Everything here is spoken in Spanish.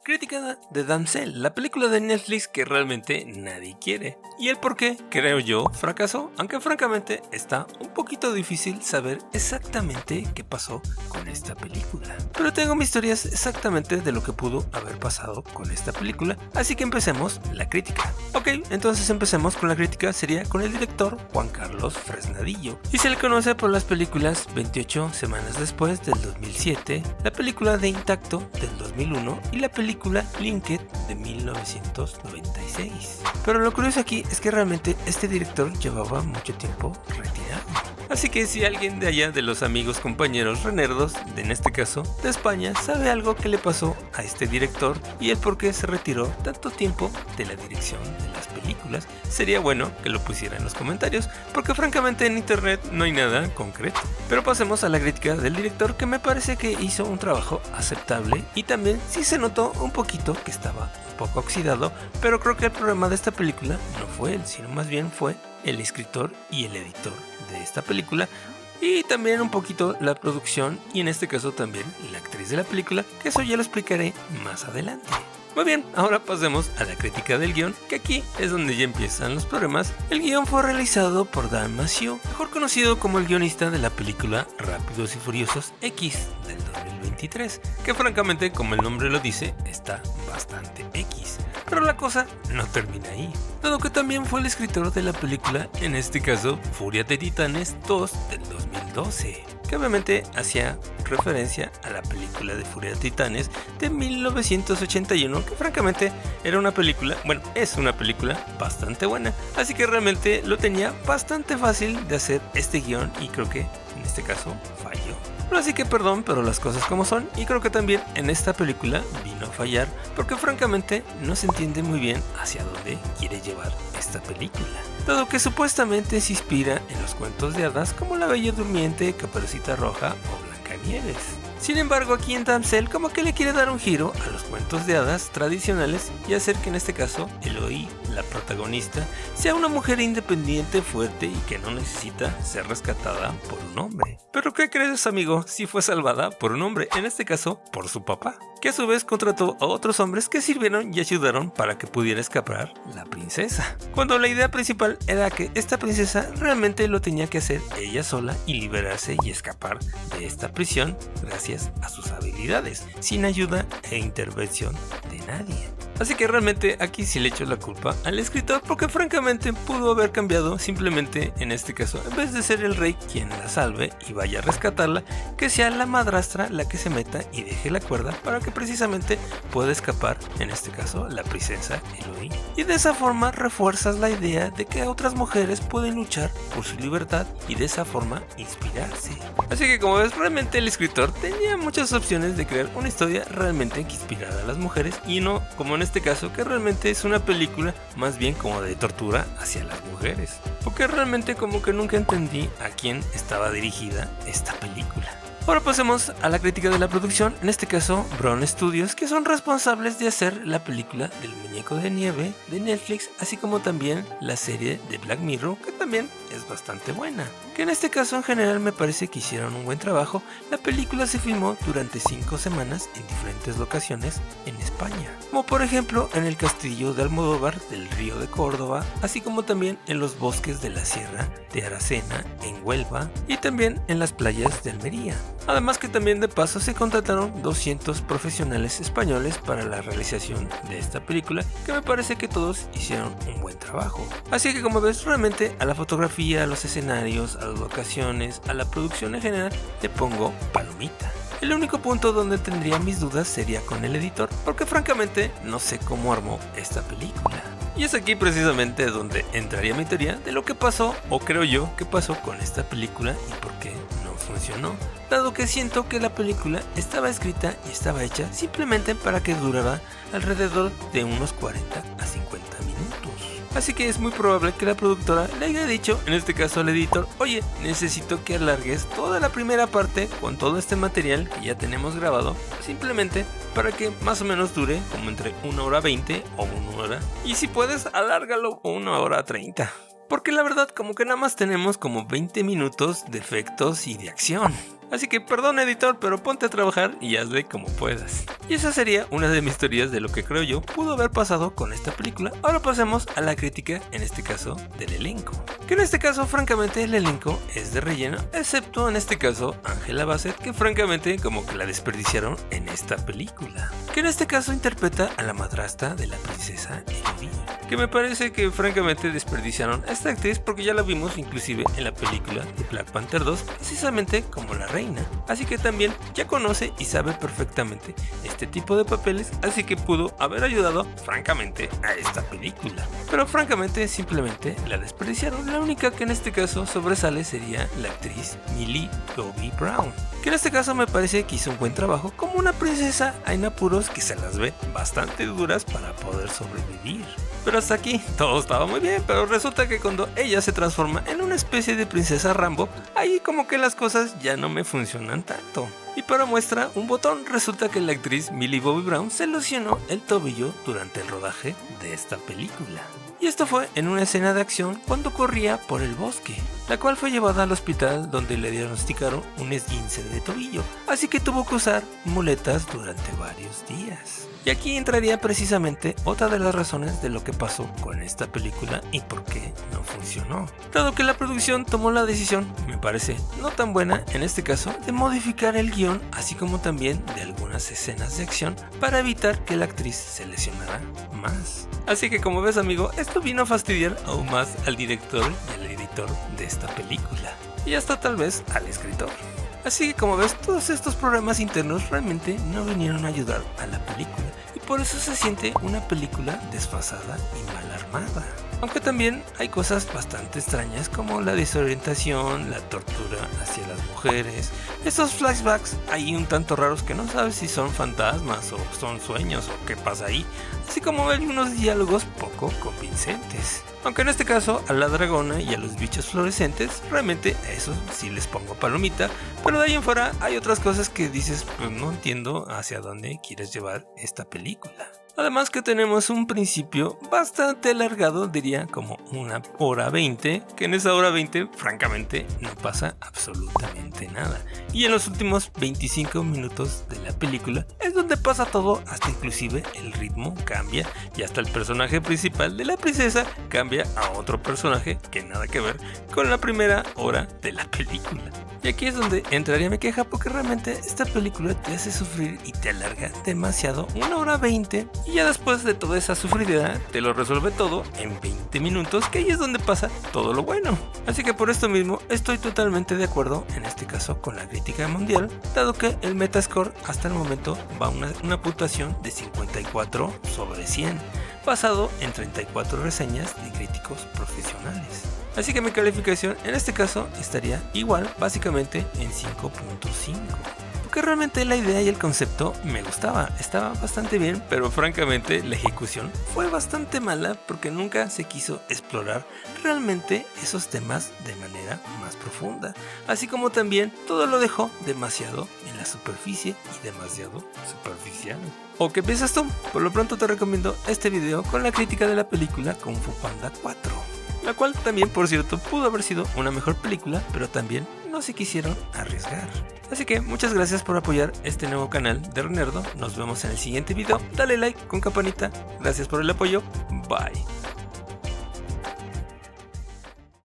Crítica de Damsel, la película de Netflix que realmente nadie quiere. Y el por qué, creo yo, fracasó, aunque francamente está un poquito difícil saber exactamente qué pasó con esta película. Pero tengo mis teorías exactamente de lo que pudo haber pasado con esta película, así que empecemos la crítica. Ok, entonces empecemos con la crítica, sería con el director Juan Carlos Fresnadillo. Y se le conoce por las películas 28 semanas después del 2007, la película de Intacto del 2001 y la película Linked de 1996. Pero lo curioso aquí es que realmente este director llevaba mucho tiempo retirado. Así que si alguien de allá de los amigos compañeros renerdos, en este caso de España, sabe algo que le pasó a este director y el por qué se retiró tanto tiempo de la dirección de las películas, sería bueno que lo pusiera en los comentarios, porque francamente en internet no hay nada concreto. Pero pasemos a la crítica del director, que me parece que hizo un trabajo aceptable y también sí se notó un poquito que estaba un poco oxidado, pero creo que el problema de esta película no fue él, sino más bien fue el escritor y el editor de esta película, y también un poquito la producción y en este caso también la actriz de la película, que eso ya lo explicaré más adelante. Muy bien, ahora pasemos a la crítica del guión, que aquí es donde ya empiezan los problemas. El guión fue realizado por Dan Masio, mejor conocido como el guionista de la película Rápidos y Furiosos X del 2023, que francamente, como el nombre lo dice, está bastante X. Pero la cosa no termina ahí, dado que también fue el escritor de la película, en este caso Furia de Titanes 2 del 2012, que obviamente hacía referencia a la película de Furia de Titanes de 1981, que francamente era una película, bueno, es una película bastante buena, así que realmente lo tenía bastante fácil de hacer este guión y creo que en este caso falló. Pero así que perdón, pero las cosas como son, y creo que también en esta película vino a fallar, porque francamente no se entiende muy bien hacia dónde quiere llevar esta película, dado que supuestamente se inspira en los cuentos de hadas como La Bella Durmiente, Caperucita Roja o Blancanieves. Sin embargo, aquí en Damsel como que le quiere dar un giro a los cuentos de hadas tradicionales y hacer que en este caso Eloy, la protagonista, sea una mujer independiente, fuerte y que no necesita ser rescatada por un hombre. Pero ¿qué crees, amigo? Si fue salvada por un hombre, en este caso por su papá, que a su vez contrató a otros hombres que sirvieron y ayudaron para que pudiera escapar la princesa, cuando la idea principal era que esta princesa realmente lo tenía que hacer ella sola y liberarse y escapar de esta prisión gracias a sus habilidades, sin ayuda e intervención de nadie. Así que realmente aquí sí le echo la culpa al escritor, porque francamente pudo haber cambiado simplemente en este caso, en vez de ser el rey quien la salve y vaya a rescatarla, que sea la madrastra la que se meta y deje la cuerda para que precisamente pueda escapar, en este caso la princesa Eloy. Y de esa forma refuerzas la idea de que otras mujeres pueden luchar por su libertad y de esa forma inspirarse. Así que como ves, realmente el escritor tenía muchas opciones de crear una historia realmente que inspirara a las mujeres y no como en este caso, que realmente es una película más bien como de tortura hacia las mujeres, porque realmente como que nunca entendí a quién estaba dirigida esta película. Ahora pasemos a la crítica de la producción, en este caso Brown Studios, que son responsables de hacer la película del muñeco de nieve de Netflix, así como también la serie de Black Mirror, que también es bastante buena, que en este caso en general me parece que hicieron un buen trabajo. La película se filmó durante 5 semanas en diferentes locaciones en España, como por ejemplo en el castillo de Almodóvar del Río de Córdoba, así como también en los bosques de la Sierra de Aracena en Huelva y también en las playas de Almería. Además que también de paso se contrataron 200 profesionales españoles para la realización de esta película, que me parece que todos hicieron un buen trabajo. Así que como ves, realmente a la fotografía, a los escenarios, a las locaciones, a la producción en general, le pongo palomita. El único punto donde tendría mis dudas sería con el editor, porque francamente no sé cómo armó esta película. Y es aquí precisamente donde entraría mi teoría de lo que pasó, o creo yo que pasó con esta película y por qué no funcionó, dado que siento que la película estaba escrita y estaba hecha simplemente para que durara alrededor de unos 40 a 50 minutos. Así que es muy probable que la productora le haya dicho, en este caso al editor, oye, necesito que alargues toda la primera parte con todo este material que ya tenemos grabado, simplemente para que más o menos dure como entre 1 hora 20 o 1 hora, y si puedes, alárgalo 1 hora 30. Porque la verdad como que nada más tenemos como 20 minutos de efectos y de acción. Así que perdón editor, pero ponte a trabajar y hazle como puedas. Y esa sería una de mis teorías de lo que creo yo pudo haber pasado con esta película. Ahora pasemos a la crítica, en este caso del elenco. Que en este caso francamente el elenco es de relleno, excepto en este caso Angela Bassett, que francamente como que la desperdiciaron en esta película. Que en este caso interpreta a la madrastra de la princesa Elodie. Que me parece que francamente desperdiciaron a esta actriz porque ya la vimos inclusive en la película de Black Panther 2, precisamente como la reina. Así que también ya conoce y sabe perfectamente este tipo de papeles, así que pudo haber ayudado francamente a esta película. Pero francamente simplemente la desperdiciaron. La única que en este caso sobresale sería la actriz Millie Bobby Brown, que en este caso me parece que hizo un buen trabajo como una princesa en apuros que se las ve bastante duras para poder sobrevivir. Pero hasta aquí todo estaba muy bien, pero resulta que cuando ella se transforma en una especie de princesa Rambo, ahí como que las cosas ya no me funcionan tanto. Y para muestra un botón, resulta que la actriz Millie Bobby Brown se lesionó el tobillo durante el rodaje de esta película. Y esto fue en una escena de acción cuando corría por el bosque, la cual fue llevada al hospital donde le diagnosticaron un esguince de tobillo, así que tuvo que usar muletas durante varios días. Y aquí entraría precisamente otra de las razones de lo que pasó con esta película y por qué no funcionó. Dado que la producción tomó la decisión, me parece no tan buena en este caso, de modificar el guión, así como también de algunas escenas de acción para evitar que la actriz se lesionara más. Así que como ves amigo, esto vino a fastidiar aún más al director y al editor de esta película. Y hasta tal vez al escritor. Así que como ves, todos estos problemas internos realmente no vinieron a ayudar a la película. Y por eso se siente una película desfasada y mal armada. Aunque también hay cosas bastante extrañas como la desorientación, la tortura hacia las mujeres, estos flashbacks ahí un tanto raros que no sabes si son fantasmas o son sueños o qué pasa ahí, así como algunos diálogos poco convincentes. Aunque en este caso a la dragona y a los bichos fluorescentes realmente a esos sí les pongo palomita, pero de ahí en fuera hay otras cosas que dices pues no entiendo hacia dónde quieres llevar esta película. Además que tenemos un principio bastante alargado, diría como 1h20, que en esa hora 20 francamente no pasa absolutamente nada. Y en los últimos 25 minutos de la película es donde pasa todo, hasta inclusive el ritmo cambia y hasta el personaje principal de la princesa cambia a otro personaje que nada que ver con la primera hora de la película. Y aquí es donde entraría mi queja porque realmente esta película te hace sufrir y te alarga demasiado, 1h20, y ya después de toda esa sufridera te lo resuelve todo en 20 minutos, que ahí es donde pasa todo lo bueno. Así que por esto mismo estoy totalmente de acuerdo en este caso con la crítica mundial, dado que el Metascore hasta el momento va a una puntuación de 54 sobre 100, basado en 34 reseñas de críticos profesionales. Así que mi calificación en este caso estaría igual, básicamente en 5.5. Porque realmente la idea y el concepto me gustaba, estaba bastante bien, pero francamente la ejecución fue bastante mala porque nunca se quiso explorar realmente esos temas de manera más profunda. Así como también todo lo dejó demasiado en la superficie y demasiado superficial. ¿O qué piensas tú? Por lo pronto te recomiendo este video con la crítica de la película Kung Fu Panda 4. La cual también, por cierto, pudo haber sido una mejor película, pero también no se quisieron arriesgar. Así que muchas gracias por apoyar este nuevo canal de Renerdo. Nos vemos en el siguiente video. Dale like con campanita. Gracias por el apoyo. Bye.